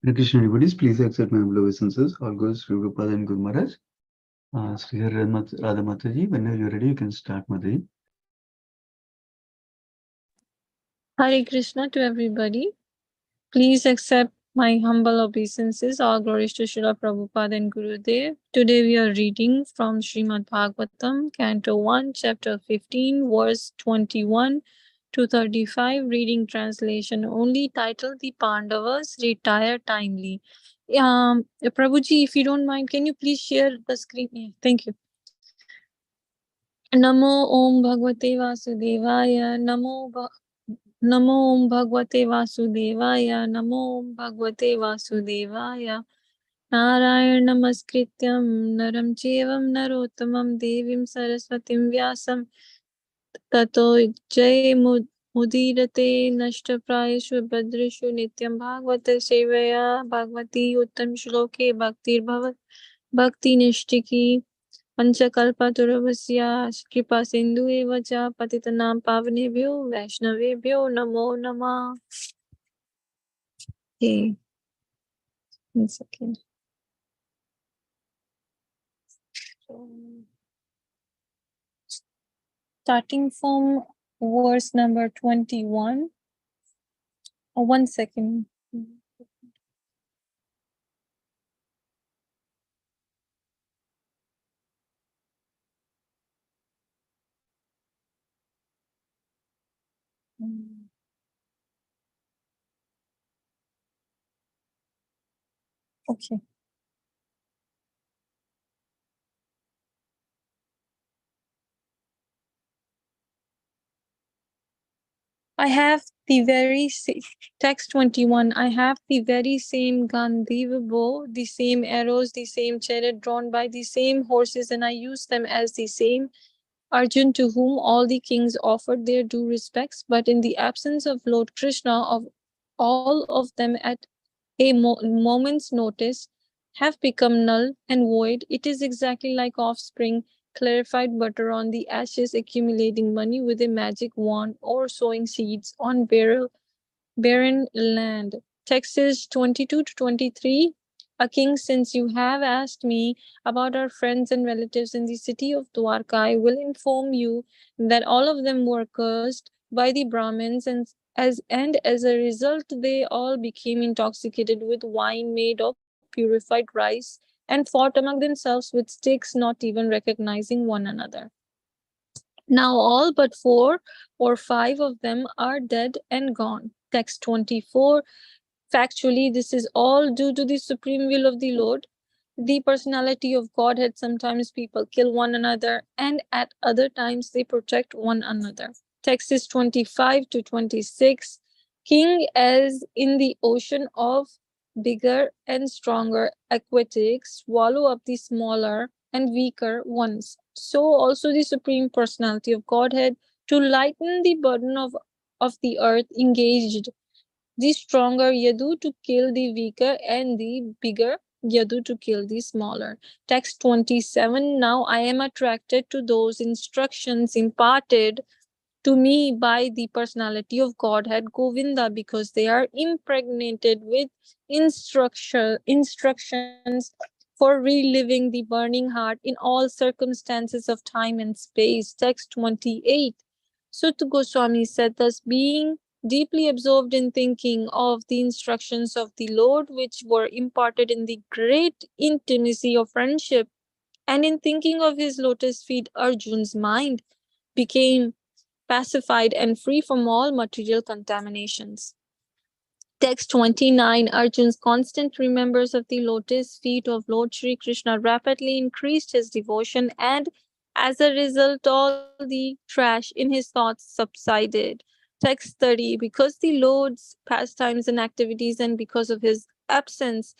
Hare Krishna, everybody. Please accept my humble obeisances. All goes Sri Prabhupada and Guru Maharaj. Sri Radha Mataji, whenever you're ready, you can start, Mataji. Hare Krishna to everybody. Please accept my humble obeisances. All glories to Srila Prabhupada and Gurudev. Today we are reading from Srimad Bhagavatam, Canto 1, Chapter 15, verse 21 to 35. Reading translation only. Title: The Pandavas Retire Timely. Prabhuji, if you don't mind, can you please share the screen? Yeah, thank you. Namo Om Bhagavate Vasudevaya. Namo Om Bhagavate Vasudevaya. Namo Om Bhagavate Vasudevaya. Narayana Namaskrityam Naram Chevam Narottamam Devim Saraswatim Vyasam Tato Jay Mudirate Nashtaprayashu Bhadrishu Nityam Bhagavata Sevaya Bhagavati Uttam Shloke Bhaktir Bhavat Bhakti Nishtiki पंचकल्पतरुभ्यः कृपा सिंधु एव च पतितनां पावनेभ्यो वैष्णवेभ्यो नमो नमः. Okay, 1 second. So, starting from verse number 21. 1 second. Okay. I have the very text 21. I have the very same Gandhiva bow, the same arrows, the same chariot drawn by the same horses, and I use them as the same Arjun, to whom all the kings offered their due respects, but in the absence of Lord Krishna, of all of them at a moment's notice have become null and void. It is exactly like offspring clarified butter on the ashes, accumulating money with a magic wand, or sowing seeds on barren land. Texts 22 to 23. A king, since you have asked me about our friends and relatives in the city of Dwarka, I will inform you that all of them were cursed by the Brahmins, and as a result they all became intoxicated with wine made of purified rice and fought among themselves with sticks, not even recognizing one another. Now all but 4 or 5 of them are dead and gone. Text 24. Factually, this is all due to the supreme will of the Lord. The personality of Godhead. Sometimes people kill one another, and at other times they protect one another. Text is 25 to 26. King, as in the ocean of bigger and stronger aquatics, swallow up the smaller and weaker ones. So also the supreme personality of Godhead, to lighten the burden of the earth, engaged the stronger Yadu to kill the weaker, and the bigger Yadu to kill the smaller. Text 27. Now I am attracted to those instructions imparted to me by the personality of Godhead Govinda, because they are impregnated with instructions for reliving the burning heart in all circumstances of time and space. Text 28. Sutta Goswami said, thus being deeply absorbed in thinking of the instructions of the Lord, which were imparted in the great intimacy of friendship, and in thinking of his lotus feet, Arjun's mind became pacified and free from all material contaminations. Text 29. Arjun's constant remembrance of the lotus feet of Lord Shri Krishna rapidly increased his devotion, and as a result, all the trash in his thoughts subsided. Text 30. Because the Lord's pastimes and activities, and because of his absence,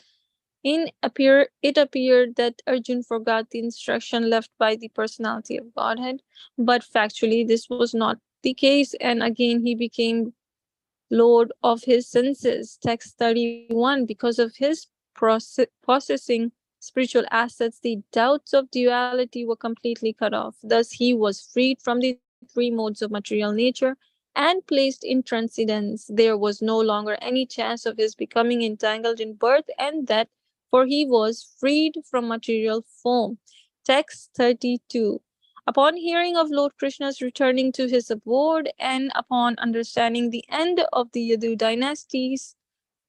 it appeared that Arjun forgot the instruction left by the personality of Godhead, but factually this was not the case, and again he became lord of his senses. Text 31. Because of his possessing spiritual assets, the doubts of duality were completely cut off. Thus he was freed from the 3 modes of material nature and placed in transcendence. There was no longer any chance of his becoming entangled in birth and death, for he was freed from material form. Text 32. Upon hearing of Lord Krishna's returning to his abode and upon understanding the end of the Yadu dynasty's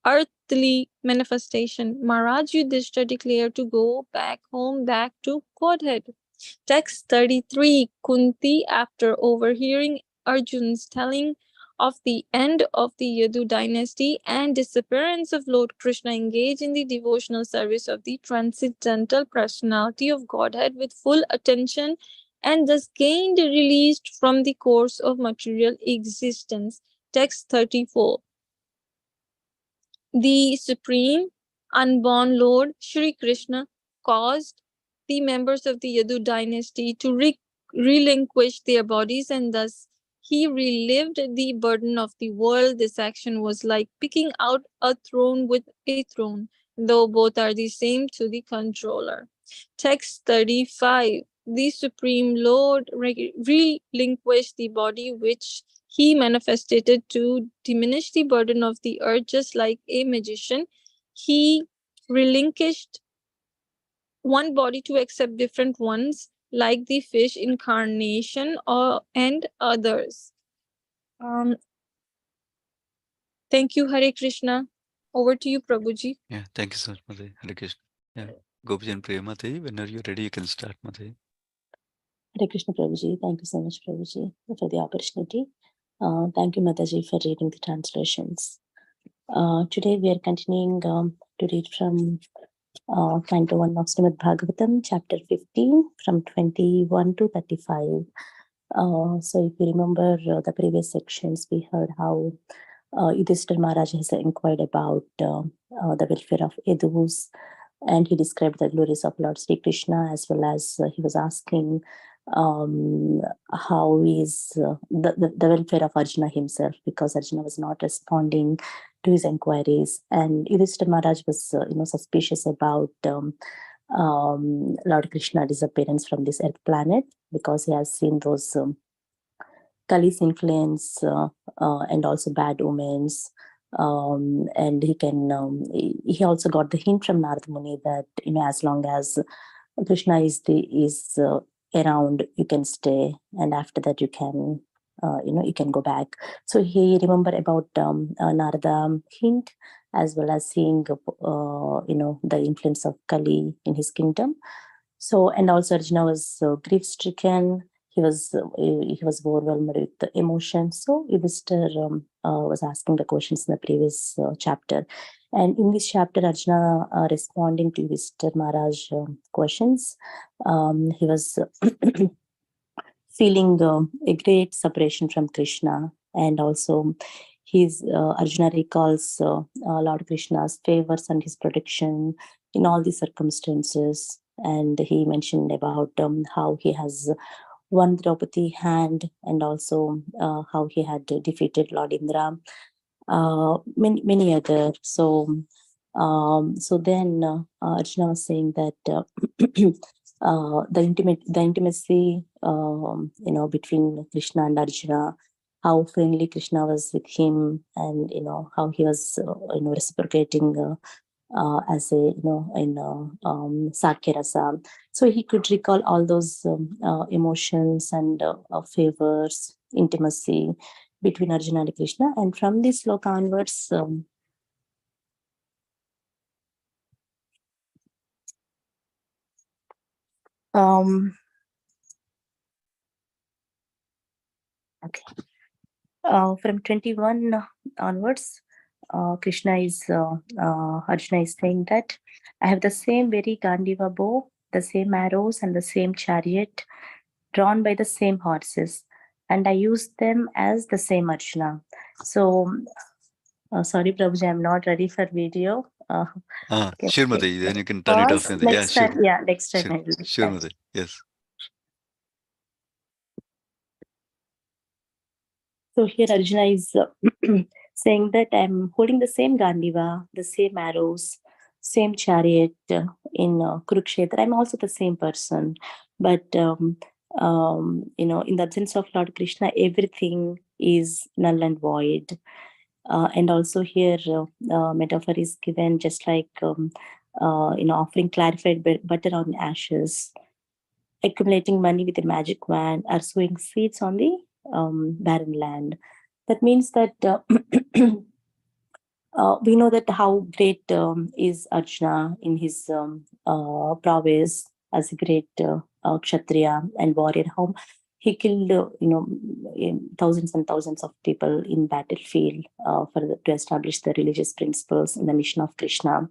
earthly manifestation, Maharaj Yudhishthira declared to go back home, back to Godhead. Text 33. Kunti, after overhearing Arjun's telling of the end of the Yadu dynasty and disappearance of Lord Krishna, engaged in the devotional service of the transcendental personality of Godhead with full attention and thus gained released from the course of material existence. Text 34. The Supreme Unborn Lord Shri Krishna caused the members of the Yadu dynasty to relinquish their bodies, and thus he relieved the burden of the world. This action was like picking out a throne with a throne, though both are the same to the controller. Text 35. The Supreme Lord relinquished the body which he manifested to diminish the burden of the earth, just like a magician. He relinquished one body to accept different ones, like the fish incarnation and others. Um, thank you, Hare Krishna. Over to you, Prabhuji. Yeah, thank you so much, Mataji. Hare Krishna. Yeah, Gopijana, Priya, Mataji, whenever you're ready, you can start, Mataji. Hare Krishna Prabhuji. Thank you so much, Prabhuji, for the opportunity. Thank you, Mataji, for reading the translations. Today we are continuing to read from Canto 1 of Srimad Bhagavatam, chapter 15, from 21 to 35. So if you remember the previous sections, we heard how Yudhishthira Maharaj has inquired about the welfare of Yadus, and he described the glories of Lord Sri Krishna, as well as he was asking how is the welfare of Arjuna himself, because Arjuna was not responding to his inquiries, and Yudhishthira Maharaj was suspicious about Lord Krishna disappearance from this earth planet, because he has seen those Kali's influence and also bad omens. And he also got the hint from Narada Muni that as long as Krishna is around, you can stay, and after that you can you can go back. So he remember about Narada hint, as well as seeing the influence of Kali in his kingdom. So, and also Arjuna was grief stricken. He was overwhelmed with the emotion. So Yudhishthira was asking the questions in the previous chapter. And in this chapter, Arjuna responding to Yudhishthira Maharaj questions, he was feeling a great separation from Krishna. And also Arjuna recalls Lord Krishna's favors and his protection in all these circumstances. And he mentioned about how he has won Draupadi hand, and also how he had defeated Lord Indra, many other. So then Arjuna was saying that the intimacy between Krishna and Arjuna, how friendly Krishna was with him, and how he was reciprocating as a in Sakya Rasa. So he could recall all those emotions and favors, intimacy between Arjuna and Krishna. And from this sloka onwards, from 21 onwards, Arjuna is saying that I have the same very Gandiva bow, the same arrows, and the same chariot drawn by the same horses, and I use them as the same Arjuna. So, sorry, Prabhuji, I'm not ready for video. Sure, Mataji, then you can turn it off. Next time, next time I will. Sure, Mataji, yes. So here Arjuna is saying that I'm holding the same Gandiva, the same arrows, same chariot in Kurukshetra. I'm also the same person. But, in the absence of Lord Krishna, everything is null and void. And also here, metaphor is given just like offering clarified butter on ashes, accumulating money with a magic wand, or sowing seeds on the barren land. That means that we know that how great is Arjuna in his prowess as a great Kshatriya and warrior. How he killed, thousands and thousands of people in battlefield to establish the religious principles in the mission of Krishna.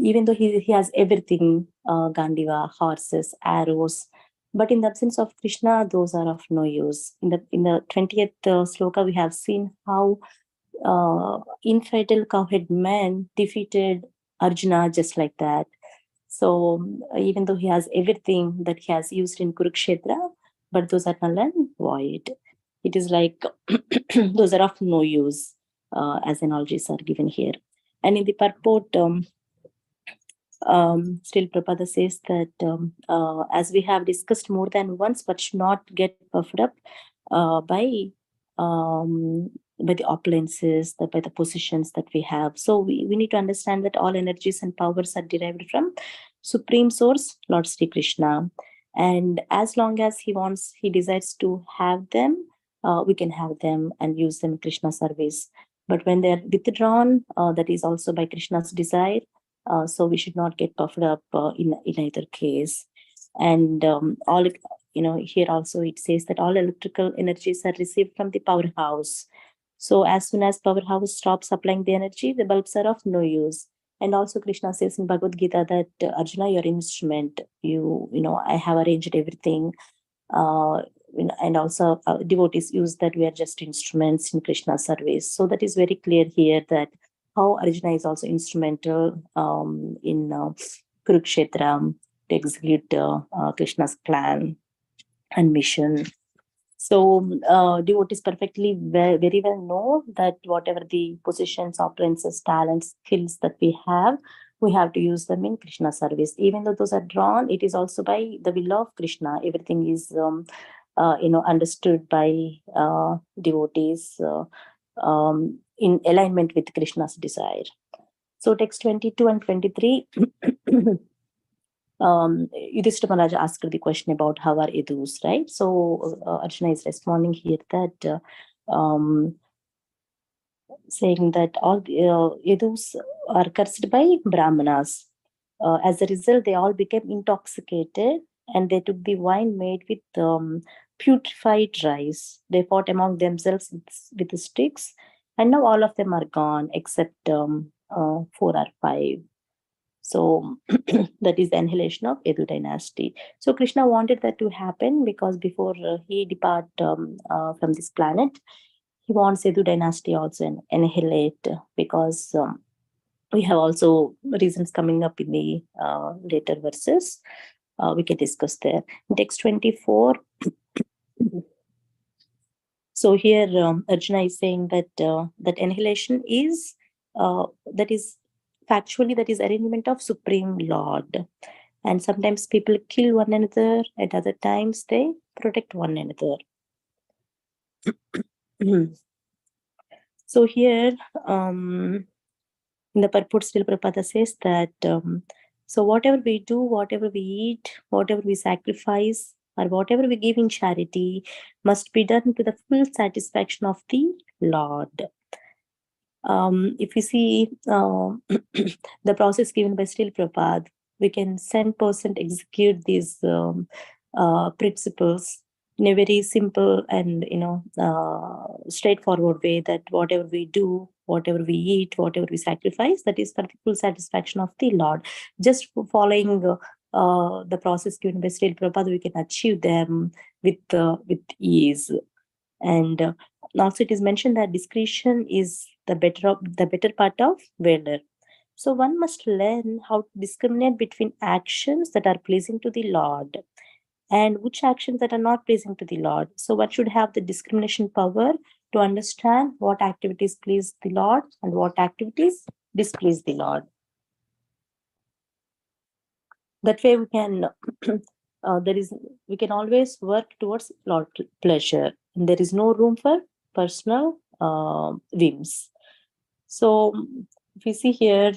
Even though he has everything, Gandiva, horses, arrows, but in the absence of Krishna, those are of no use. In the 20th sloka, we have seen how infidel cowhead man defeated Arjuna just like that. So even though he has everything that he has used in Kurukshetra, but those are null and void. It is like those are of no use, as analogies are given here. And in the purport, still Prabhupada says that as we have discussed more than once, but should not get puffed up by the opulences, by the positions that we have. So we need to understand that all energies and powers are derived from Supreme Source, Lord Sri Krishna. And as long as he desires to have them, we can have them and use them in Krishna service. But when they're withdrawn, that is also by Krishna's desire. So we should not get puffed up in either case. And here also it says that all electrical energies are received from the powerhouse. So as soon as powerhouse stops supplying the energy, the bulbs are of no use. And also Krishna says in Bhagavad Gita that Arjuna, your instrument, I have arranged everything. And also devotees use that we are just instruments in Krishna's service. So that is very clear here that how Arjuna is also instrumental in Kurukshetra to execute Krishna's plan and mission. So devotees perfectly very well know that whatever the positions, opulences, talents, skills that we have to use them in Krishna service. Even though those are drawn, it is also by the will of Krishna. Everything is understood by devotees in alignment with Krishna's desire. So text 22 and 23. Yudhishthira Maharaj asked the question about how are Yadus, right? So Arjuna is responding here that saying that all Yadus are cursed by Brahmanas. As a result, they all became intoxicated and they took the wine made with putrefied rice. They fought among themselves with the sticks, and now all of them are gone except 4 or 5. So that is the annihilation of Yadu dynasty. So Krishna wanted that to happen because before he depart from this planet, he wants Yadu dynasty also annihilate because we have also reasons coming up in the later verses. We can discuss there. In text 24. So here Arjuna is saying that that annihilation is factually that is arrangement of Supreme Lord. And sometimes people kill one another, at other times they protect one another. So here in the purport still Prabhupada says that so whatever we do, whatever we eat, whatever we sacrifice, or whatever we give in charity must be done to the full satisfaction of the Lord. If we see the process given by Srila Prabhupada, we can 100% execute these principles in a very simple and straightforward way, that whatever we do, whatever we eat, whatever we sacrifice, that is for the full satisfaction of the Lord. Just following the process given by Srila Prabhupada, we can achieve them with ease. And also it is mentioned that discretion is the better part of valor. So one must learn how to discriminate between actions that are pleasing to the Lord and which actions that are not pleasing to the Lord. So one should have the discrimination power to understand what activities please the Lord and what activities displease the Lord. That way we can we can always work towards Lord pleasure, and there is no room for personal whims. So if we see here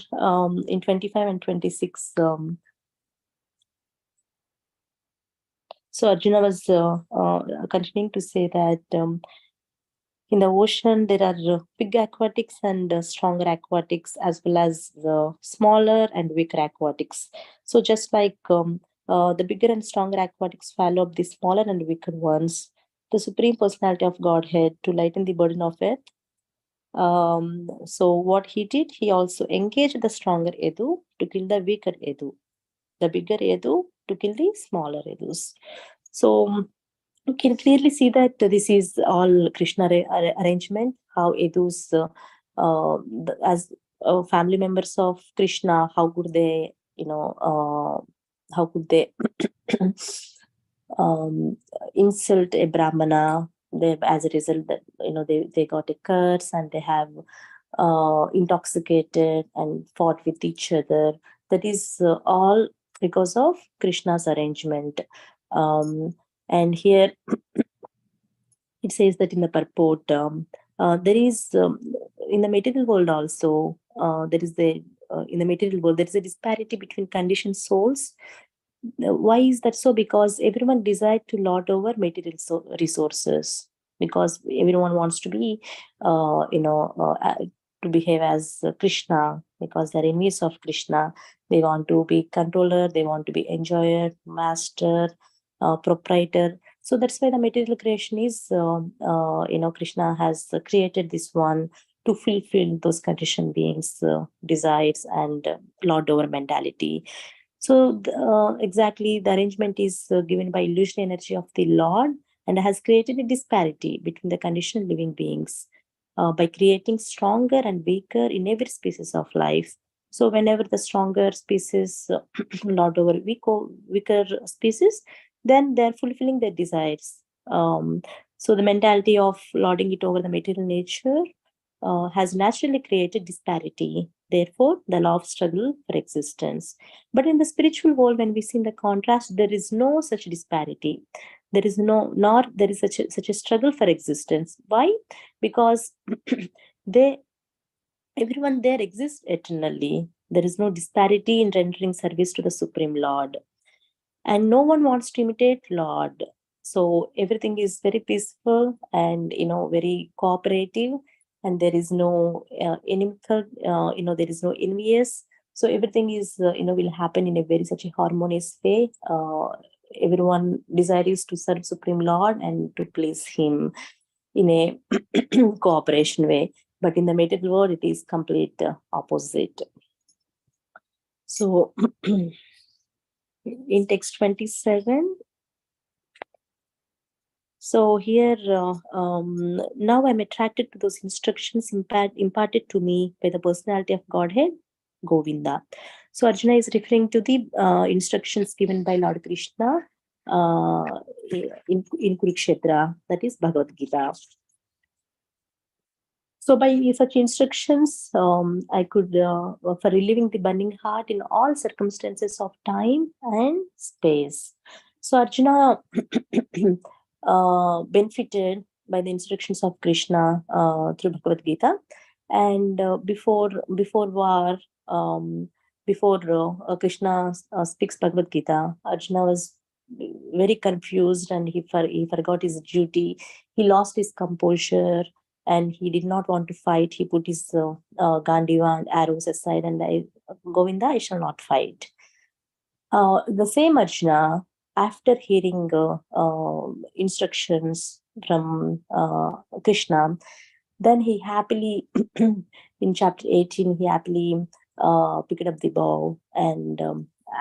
in 25 and 26, so Arjuna was continuing to say that in the ocean, there are big aquatics and stronger aquatics, as well as smaller and weaker aquatics. So just like the bigger and stronger aquatics follow up the smaller and weaker ones, the Supreme Personality of Godhead, to lighten the burden of it. So what he did, he also engaged the stronger Edu to kill the weaker Edu, the bigger Edu to kill the smaller Edus. So you can clearly see that this is all Krishna arrangement, how Edus, as family members of Krishna, how could they, how could they insult a Brahmana? They, as a result, that they got a curse and they have intoxicated and fought with each other. That is all because of Krishna's arrangement. And here it says that in the purport, there is in the material world also, there is in the material world, there is a disparity between conditioned souls. Why is that so? Because everyone desires to lord over material resources, because everyone wants to be, to behave as Krishna, because they're enemies of Krishna. They want to be controller, they want to be enjoyer, master, proprietor. So that's why the material creation is, Krishna has created this one to fulfill those conditioned beings' desires and lord over mentality. So exactly, the arrangement is given by illusionary energy of the Lord, and has created a disparity between the conditioned living beings by creating stronger and weaker in every species of life. So whenever the stronger species lord over weaker species, then they're fulfilling their desires. So the mentality of lording it over the material nature has naturally created disparity. Therefore, the law of struggle for existence. But in the spiritual world, when we see in the contrast, there is no such disparity. There is nor there is such a struggle for existence. Why? Because everyone there exists eternally. There is no disparity in rendering service to the Supreme Lord. And no one wants to imitate Lord. So everything is very peaceful and, very cooperative, and there is no inimical, there is no envious. So everything is, will happen in a very such a harmonious way. Everyone desires to serve Supreme Lord and to please Him in a cooperation way. But in the material world, it is complete opposite. So in text 27, so here, now I'm attracted to those instructions imparted to me by the personality of Godhead, Govinda. So Arjuna is referring to the instructions given by Lord Krishna in Kurukshetra, that is Bhagavad Gita. So by such instructions, I could, for relieving the burning heart in all circumstances of time and space. So Arjuna benefited by the instructions of Krishna through Bhagavad Gita. And before war, before Krishna speaks Bhagavad Gita, Arjuna was very confused, and he forgot his duty. He lost his composure, and he did not want to fight. He put his Gandiva and arrows aside, and Govinda, I shall not fight. The same Arjuna, after hearing instructions from Krishna, then he happily, in chapter 18, he happily picked up the bow and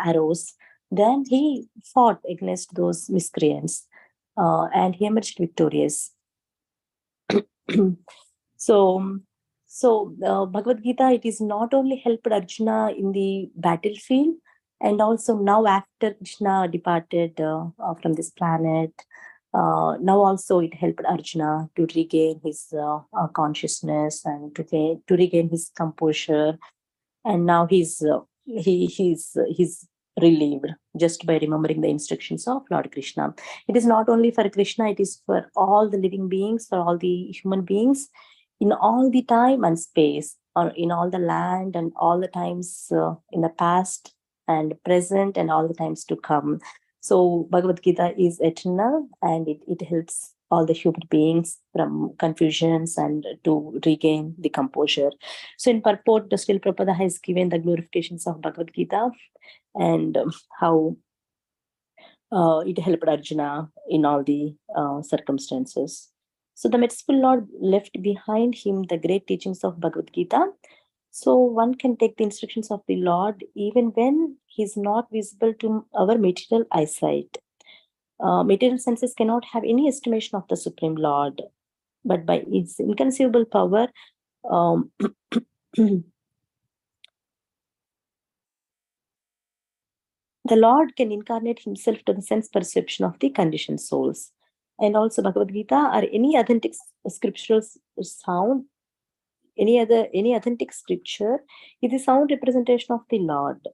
arrows. Then he fought against those miscreants, and he emerged victorious. So Bhagavad Gita, it is not only helped Arjuna in the battlefield, and also now after Krishna departed from this planet, now also it helped Arjuna to regain his consciousness and to regain his composure, and now he's relieved. just by remembering the instructions of Lord Krishna. It is not only for Krishna, it is for all the living beings, for all the human beings, in all the time and space, or in all the land and all the times in the past and present and all the times to come. So Bhagavad Gita is eternal, and it helps all the human beings from confusions and to regain the composure. So in purport, the Srila Prabhupada has given the glorifications of Bhagavad Gita and how it helped Arjuna in all the circumstances. So the merciful Lord left behind him the great teachings of Bhagavad Gita. So one can take the instructions of the Lord even when he is not visible to our material eyesight. Material senses cannot have any estimation of the Supreme Lord, but by its inconceivable power, the Lord can incarnate himself to the sense perception of the conditioned souls. And also Bhagavad Gita or any authentic scriptural sound, any authentic scripture is a sound representation of the Lord.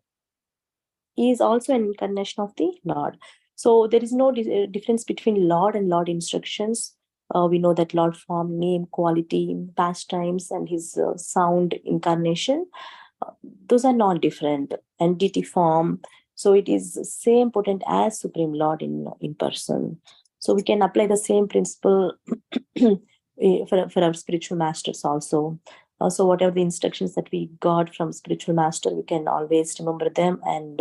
He is also an incarnation of the Lord. So there is no difference between Lord and Lord instructions. We know that Lord form, name, quality, pastimes, and his sound incarnation, those are not different. Entity form, so it is same potent as Supreme Lord in person. So we can apply the same principle for our spiritual masters also. So whatever the instructions that we got from spiritual master, we can always remember them and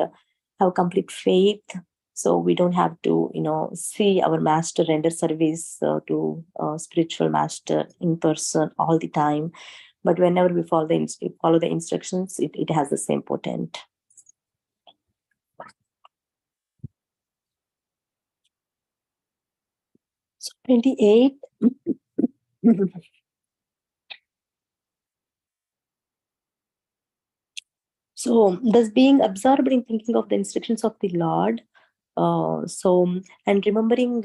have complete faith. So we don't have to, see our master render service to spiritual master in person all the time. But whenever we follow the instructions, it has the same potent. So 28. So thus being absorbed in thinking of the instructions of the Lord, and remembering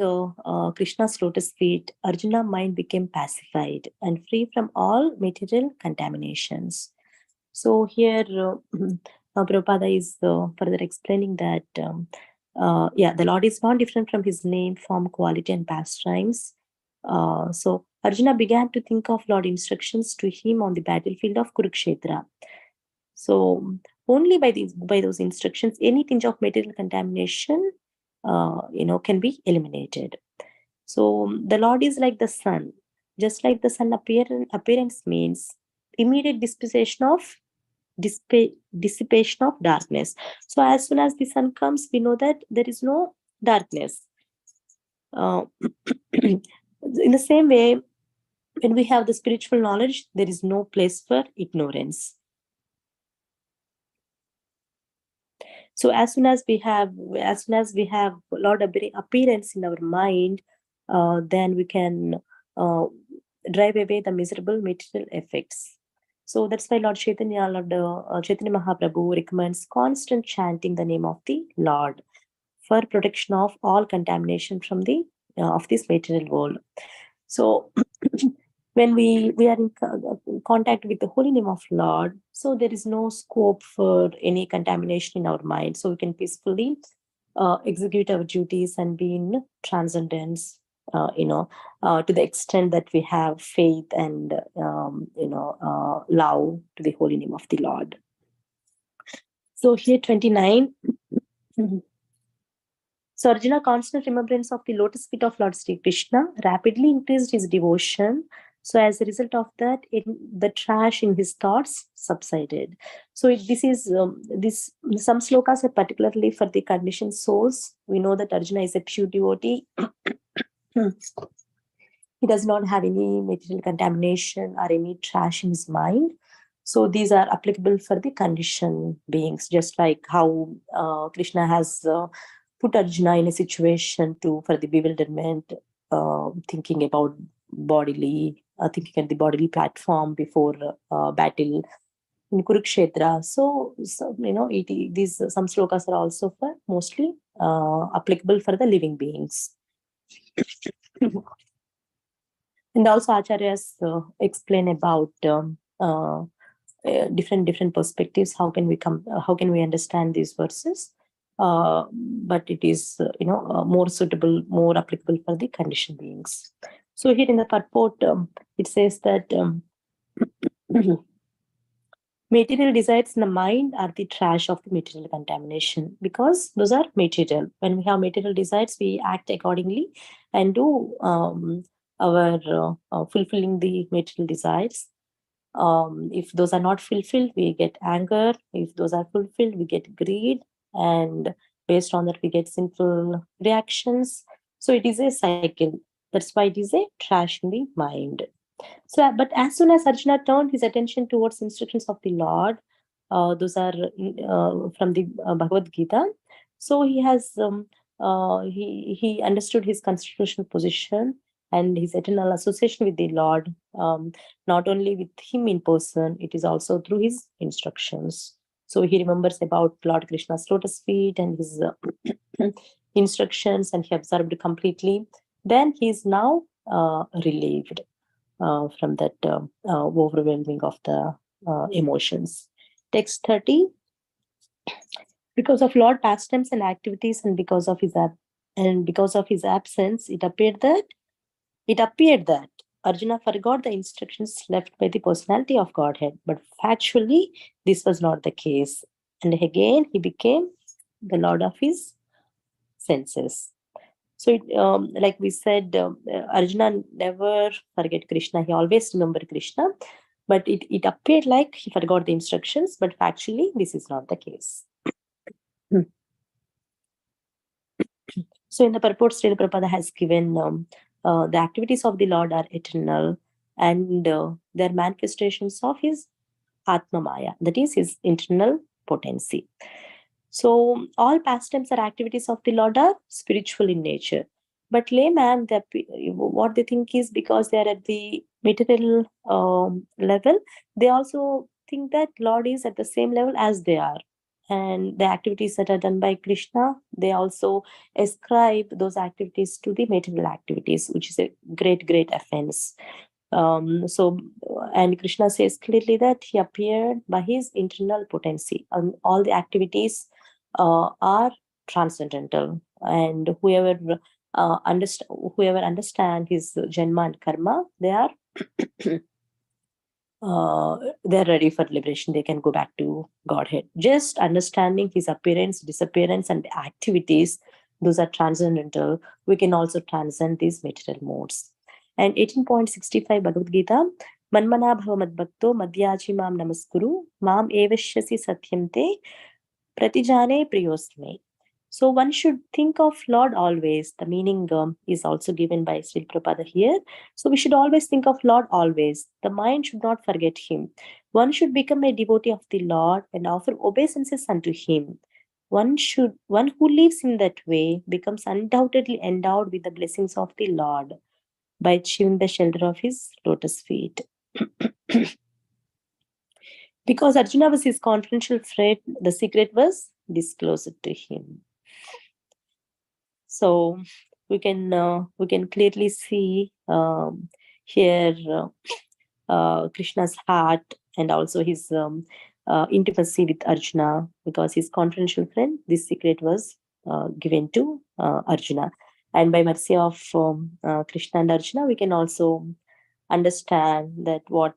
Krishna's lotus feet, Arjuna mind became pacified and free from all material contaminations. So here Prabhupada is further explaining that the Lord is not different from his name, form, quality, and pastimes. So Arjuna began to think of Lord instructions to him on the battlefield of Kurukshetra. So only by those instructions, any tinge of material contamination, can be eliminated. So the Lord is like the sun. Just like the sun appearance means immediate dissipation of darkness. So as soon as the sun comes, we know that there is no darkness. In the same way, when we have the spiritual knowledge, there is no place for ignorance. So as soon as we have Lord appearance in our mind, then we can drive away the miserable material effects. So that's why Lord Chaitanya Mahaprabhu recommends constant chanting the name of the Lord for protection of all contamination from the of this material world. So when we are in contact with the holy name of Lord, so there is no scope for any contamination in our mind. So we can peacefully execute our duties and be in transcendence, to the extent that we have faith and, love to the holy name of the Lord. So here 29. So Arjuna, constant remembrance of the lotus feet of Lord Sri Krishna, rapidly increased his devotion. So as a result of that, the trash in his thoughts subsided. So this is some slokas are particularly for the conditioned souls. We know that Arjuna is a pure devotee. He does not have any material contamination or any trash in his mind. So these are applicable for the conditioned beings, just like how Krishna has put Arjuna in a situation for the bewilderment, thinking about thinking at the bodily platform before battle in Kurukshetra. So these some slokas are also for mostly applicable for the living beings. And also acharyas explain about different perspectives. How can we understand these verses? but it is more suitable, more applicable for the conditioned beings. So here in the purport, it says that material desires in the mind are the trash of the material contamination, because those are material. When we have material desires, we act accordingly and do our fulfilling the material desires. If those are not fulfilled, we get anger. If those are fulfilled, we get greed. And based on that, we get sinful reactions. So it is a cycle. That's why it is a trash in the mind. So, but as soon as Arjuna turned his attention towards instructions of the Lord, those are from the Bhagavad Gita. So he has he understood his constitutional position and his eternal association with the Lord, not only with him in person, it is also through his instructions. So he remembers about Lord Krishna's lotus feet and his instructions, and he observed completely. Then he is now relieved from that overwhelming of the emotions. Text 30. Because of Lord pastimes and activities, and because of his absence, it appeared that Arjuna forgot the instructions left by the personality of Godhead. But factually, this was not the case. And again, he became the Lord of his senses. So, like we said, Arjuna never forget Krishna. He always remember Krishna. But it appeared like he forgot the instructions. But factually, this is not the case. So in the purport, Srila Prabhupada has given the activities of the Lord are eternal, and they're manifestations of his Atma Maya, that is his internal potency. So all pastimes or activities of the Lord are spiritual in nature. But layman, what they think is, because they are at the material level, they also think that Lord is at the same level as they are. And the activities that are done by Krishna, they also ascribe those activities to the material activities, which is a great offense. And Krishna says clearly that he appeared by his internal potency, and all the activities are transcendental, and whoever understand his janma and karma, they are they're ready for liberation. They can go back to Godhead. Just understanding his appearance, disappearance, and activities, those are transcendental. We can also transcend these material modes. And 18.65 Bhagavad Gita, Manmana bhava madbhakto madhyaji mam namaskuru mam evashyasi satyam te pratijane priyosme. So one should think of Lord always. The meaning is also given by Srila Prabhupada here. So we should always think of Lord always. The mind should not forget him. One should become a devotee of the Lord and offer obeisances unto him. One who lives in that way becomes undoubtedly endowed with the blessings of the Lord by achieving the shelter of his lotus feet. Because Arjuna was his confidential friend, the secret was disclosed to him. So we can clearly see here Krishna's heart, and also his intimacy with Arjuna, because his confidential friend, this secret was given to Arjuna. And by mercy of Krishna and Arjuna, we can also understand that what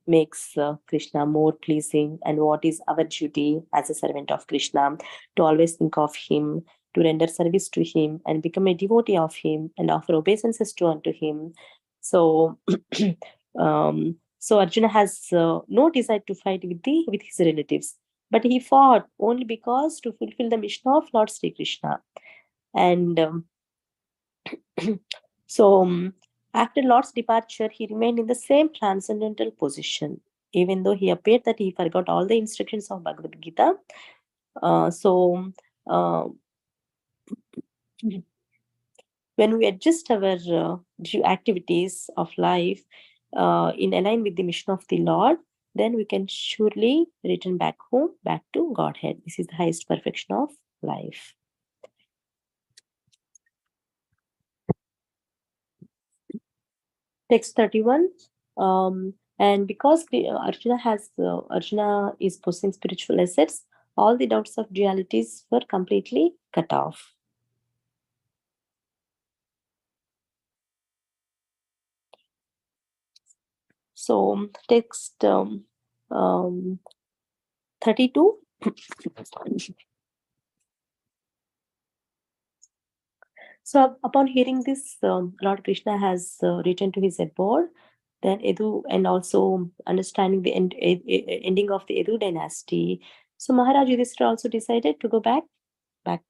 makes Krishna more pleasing, and what is our duty as a servant of Krishna, to always think of him, to render service to him, and become a devotee of him, and offer obeisances unto him. So so Arjuna has no desire to fight with his relatives, but he fought only because to fulfill the mission of Lord Sri Krishna. And so after Lord's departure, he remained in the same transcendental position, even though he appeared that he forgot all the instructions of Bhagavad Gita. When we adjust our activities of life in align with the mission of the Lord, then we can surely return back home, back to Godhead. This is the highest perfection of life. Text 31. And because Arjuna is possessing spiritual assets, all the doubts of dualities were completely cut off. So text 32. So upon hearing this, Lord Krishna has returned to his abode. Then Edu, and also understanding the ending of the Edu dynasty. So Maharaj Yudhishthira also decided to go back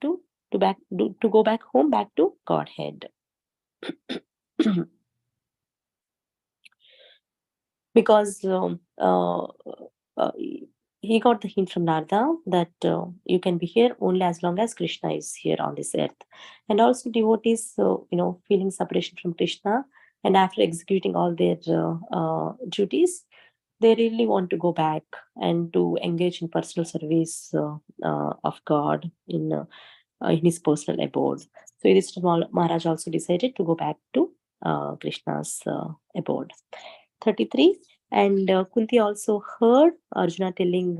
to go back home, back to Godhead. Because he got the hint from Narada that you can be here only as long as Krishna is here on this earth. And also devotees, feeling separation from Krishna, and after executing all their duties, they really want to go back and to engage in personal service of God in his personal abode. So Yudhishthira Maharaj also decided to go back to Krishna's abode. 33. And Kunti also heard Arjuna telling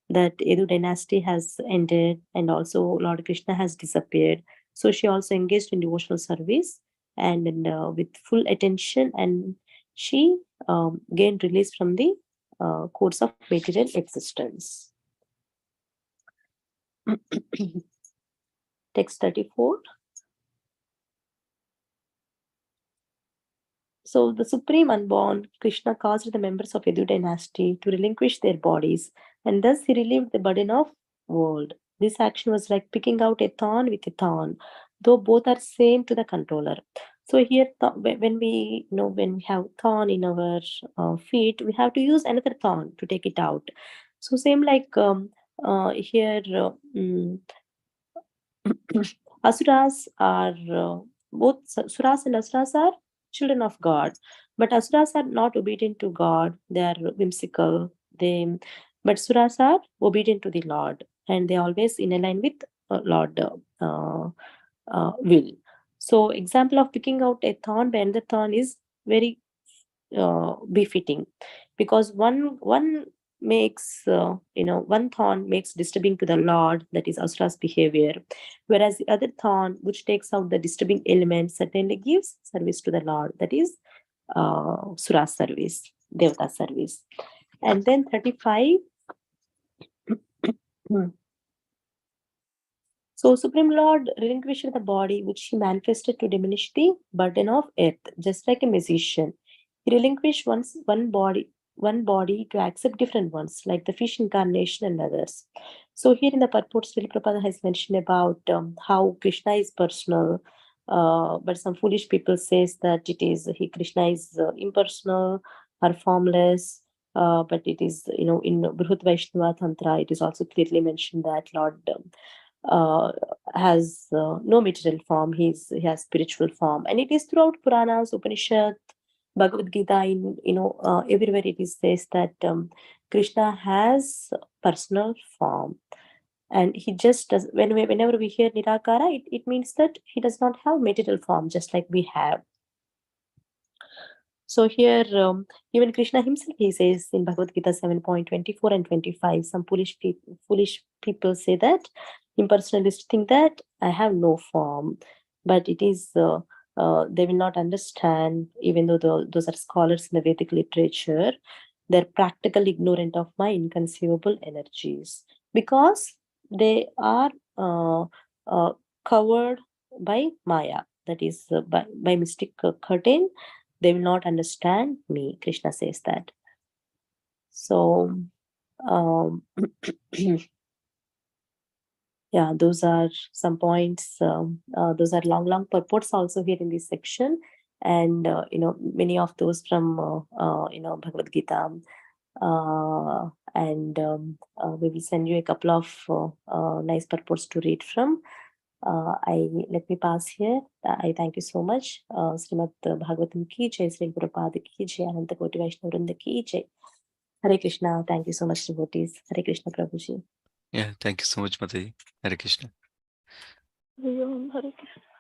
that Edu dynasty has ended and also Lord Krishna has disappeared. So she also engaged in devotional service and with full attention, and she gained release from the course of material existence. Text 34. So the Supreme Unborn, Krishna caused the members of Edu dynasty to relinquish their bodies, and thus he relieved the burden of world. This action was like picking out a thorn with a thorn, though both are same to the controller. So here, when we have thorn in our feet, we have to use another thorn to take it out. So same like here, Asuras are both Suras and Asuras are children of God, but Asuras are not obedient to God. They are whimsical. But Suras are obedient to the Lord, and they always in line with Lord will. So, example of picking out a thorn by another thorn is very befitting, because one makes one thorn makes disturbing to the Lord, that is Asura's behavior, whereas the other thorn which takes out the disturbing element certainly gives service to the Lord, that is Sura service, Devata service. And then 35. So Supreme Lord relinquished the body which he manifested to diminish the burden of earth, just like a musician. He relinquished one body to accept different ones, like the fish incarnation and others. So here in the purport, Srila Prabhupada has mentioned about how Krishna is personal, but some foolish people says that Krishna is impersonal or formless. But it is, in Brihut Vaishnava Tantra, it is also clearly mentioned that Lord has no material form. He has spiritual form, and it is throughout Puranas, Upanishad, Bhagavad Gita. Everywhere it is says that Krishna has personal form, and he just does. Whenever we hear Nirakara, it means that he does not have material form, just like we have. So here, even Krishna himself, he says in Bhagavad Gita 7.24 and 25, some foolish people say that impersonalists think that I have no form, but it is they will not understand, even though those are scholars in the Vedic literature, they're practically ignorant of my inconceivable energies, because they are covered by Maya, that is by mystic curtain. They will not understand me, Krishna says that. So yeah, those are some points. Those are long purports also here in this section, and many of those from Bhagavad Gita. And we will send you a couple of nice purports to read from. Let me pass here. I thank you so much. Srimad Bhagavatam ki jai, Sri Prabhupada ki jai, Ananta Koti Vaishnava Vrinda ki jai. Hare Krishna. Thank you so much, devotees. Hare Krishna, Prabhuji. Yeah, thank you so much, Mataji. Hare Krishna. Hare Krishna.